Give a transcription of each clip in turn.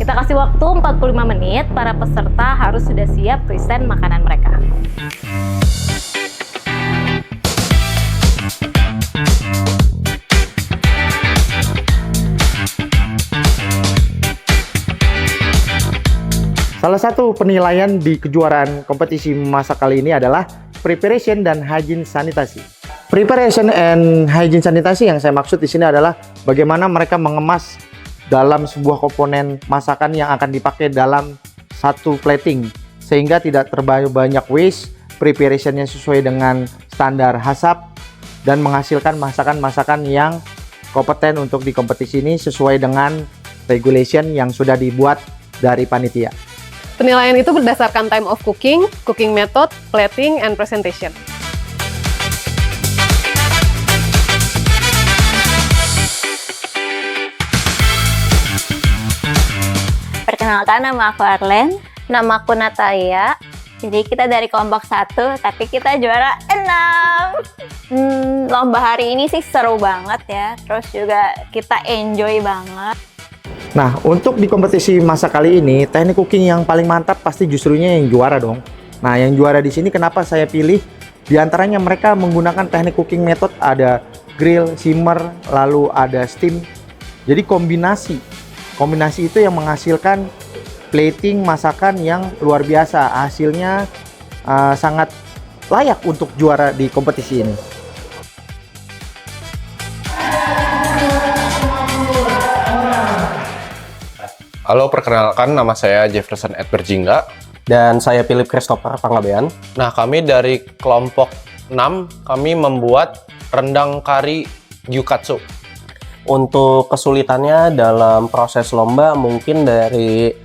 Kita kasih waktu 45 menit, para peserta harus sudah siap present makanan mereka. Salah satu penilaian di kejuaraan kompetisi masak kali ini adalah preparation dan hygiene sanitasi. Preparation and hygiene sanitasi yang saya maksud di sini adalah bagaimana mereka mengemas dalam sebuah komponen masakan yang akan dipakai dalam satu plating sehingga tidak terlalu banyak waste, preparationnya sesuai dengan standar HACCP dan menghasilkan masakan-masakan yang kompeten untuk di kompetisi ini sesuai dengan regulation yang sudah dibuat dari panitia. Penilaian itu berdasarkan time of cooking, cooking method, plating, and presentation. Perkenalkan, nama aku Arlen. Nama aku Natalia. Jadi kita dari kelompok 1, tapi kita juara 6. Lomba hari ini sih seru banget ya. Terus juga kita enjoy banget. Nah, untuk di kompetisi masak kali ini, teknik cooking yang paling mantap pasti justrunya yang juara dong. Nah, yang juara di sini kenapa saya pilih? Di antaranya mereka menggunakan teknik cooking method, ada grill, simmer, lalu ada steam. Jadi kombinasi itu yang menghasilkan plating masakan yang luar biasa. Hasilnya sangat layak untuk juara di kompetisi ini. Halo, perkenalkan nama saya Jefferson Edward Jingga. Dan saya Philip Christopher Panggabean. Nah, kami dari kelompok 6, kami membuat rendang kari gyukatsu. Untuk kesulitannya dalam proses lomba mungkin dari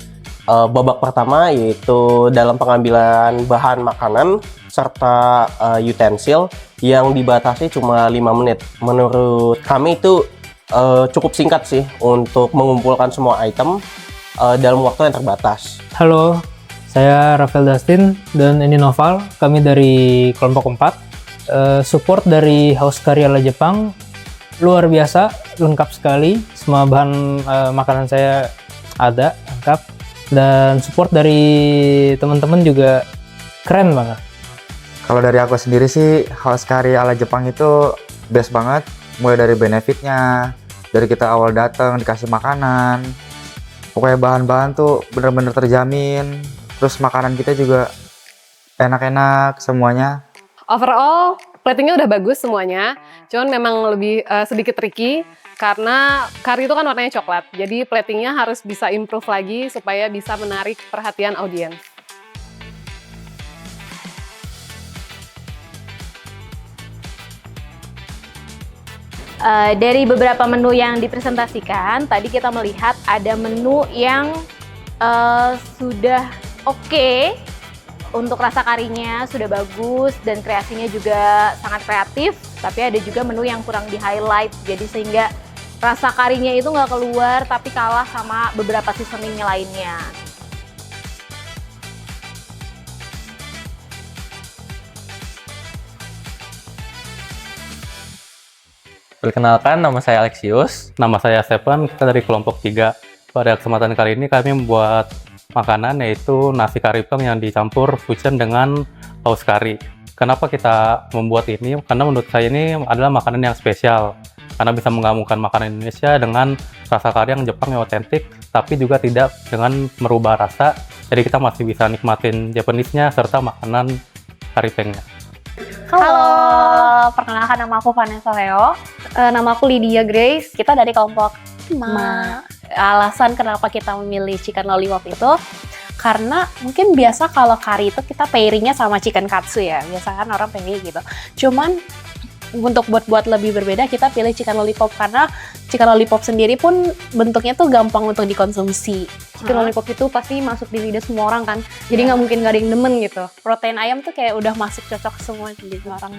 babak pertama, yaitu dalam pengambilan bahan makanan serta utensil yang dibatasi cuma 5 menit. Menurut kami itu cukup singkat sih untuk mengumpulkan semua item dalam waktu yang terbatas. Halo, saya Rafael Dustin dan ini Noval. Kami dari kelompok 4. Support dari House Curry ala Jepang luar biasa, lengkap sekali. Semua bahan makanan saya ada, lengkap. Dan support dari teman-teman juga keren banget. Kalau dari aku sendiri sih, House Curry ala Jepang itu best banget. Mulai dari benefitnya, dari kita awal datang dikasih makanan. Pokoknya bahan-bahan tuh bener-bener terjamin. Terus makanan kita juga enak-enak semuanya. Overall, platingnya udah bagus semuanya, cuman memang lebih sedikit tricky karena kari itu kan warnanya coklat, jadi platingnya harus bisa improve lagi supaya bisa menarik perhatian audiens. Dari beberapa menu yang dipresentasikan, tadi kita melihat ada menu yang sudah oke. Untuk rasa karinya sudah bagus dan kreasinya juga sangat kreatif, tapi ada juga menu yang kurang di highlight, jadi sehingga rasa karinya itu nggak keluar tapi kalah sama beberapa seasoningnya lainnya. Perkenalkan, nama saya Alexius. Nama saya Stephen, kita dari kelompok 3. Pada kesempatan kali ini kami membuat makanan yaitu nasi kari pang yang dicampur fusion dengan saus kari. Kenapa kita membuat ini? Karena menurut saya ini adalah makanan yang spesial. Karena bisa menggabungkan makanan Indonesia dengan rasa kari yang Jepang yang otentik, tapi juga tidak dengan merubah rasa. Jadi kita masih bisa nikmatin Japanese-nya serta makanan kari pangnya. Halo, perkenalkan nama aku Vanessa Leo. Nama aku Lydia Grace. Kita dari kelompok 5. Alasan kenapa kita memilih chicken lollipop itu karena mungkin biasa kalau kari itu kita pairingnya sama chicken katsu ya, biasa kan orang pengen gitu. Cuman untuk buat lebih berbeda kita pilih chicken lollipop karena chicken lollipop sendiri pun bentuknya tuh gampang untuk dikonsumsi. Chicken lollipop itu pasti masuk di lidah semua orang kan, jadi nggak mungkin gak ada yang demen gitu. Protein ayam tuh kayak udah masuk cocok semua di orang.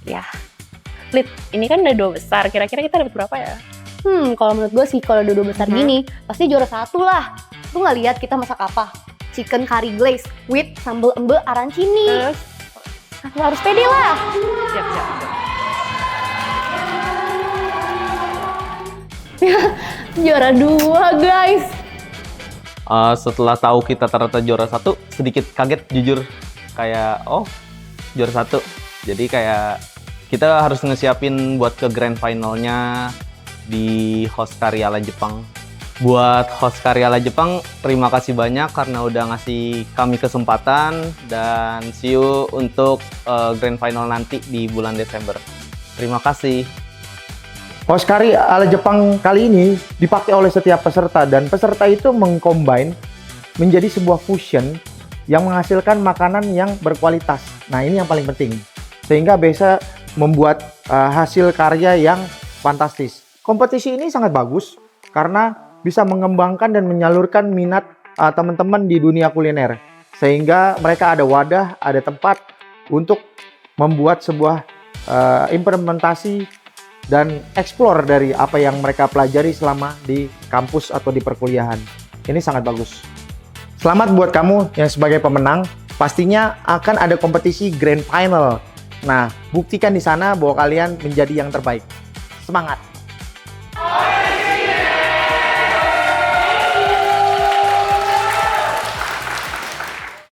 Ya, Lid, ini kan udah 2 besar, kira-kira kita dapat berapa ya? kalau menurut gue sih kalau dua besar gini pasti juara 1 lah. Lu nggak lihat kita masak apa? Chicken curry glaze with sambal embe arancini. Terus? Lu harus pede lah. Siap. Juara 2 guys. Setelah tahu kita ternyata juara 1, sedikit kaget jujur. Kayak, oh juara 1. Jadi kayak kita harus ngesiapin buat ke grand finalnya di host Karyala Jepang. Buat host Karyala Jepang, terima kasih banyak karena udah ngasih kami kesempatan. Dan see you untuk grand final nanti di bulan Desember. Terima kasih. Host Kari ala Jepang kali ini dipakai oleh setiap peserta, dan peserta itu mengcombine menjadi sebuah fusion yang menghasilkan makanan yang berkualitas. Nah, ini yang paling penting. Sehingga bisa membuat hasil karya yang fantastis. Kompetisi ini sangat bagus karena bisa mengembangkan dan menyalurkan minat teman-teman di dunia kuliner. Sehingga mereka ada wadah, ada tempat untuk membuat sebuah implementasi dan explore dari apa yang mereka pelajari selama di kampus atau di perkuliahan. Ini sangat bagus. Selamat buat kamu yang sebagai pemenang. Pastinya akan ada kompetisi grand final. Nah, buktikan di sana bahwa kalian menjadi yang terbaik. Semangat!